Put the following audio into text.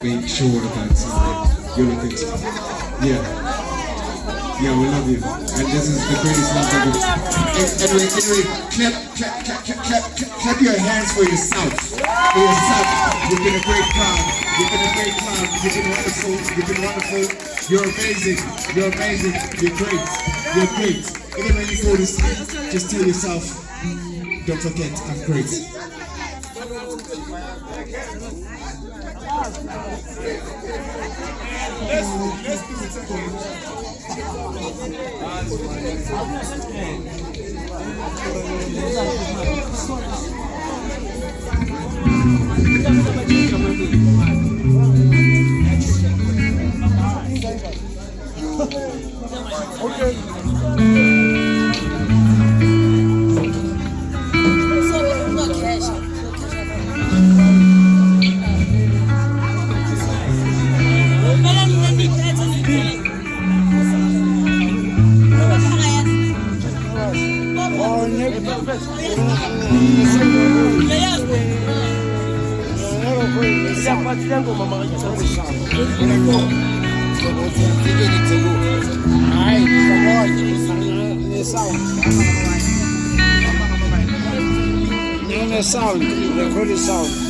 make sure that you look at yeah. Yeah, we love you. And this is the greatest love ever. Anyway, clap your hands for yourself. For yourself. You've been a great clown. You've been a great clown. You've been wonderful. You've been wonderful. You're amazing. You're amazing. You're great. You're great. Anyway, you go to sleep, just tell yourself, don't forget, I'm great. Sound, record the sound.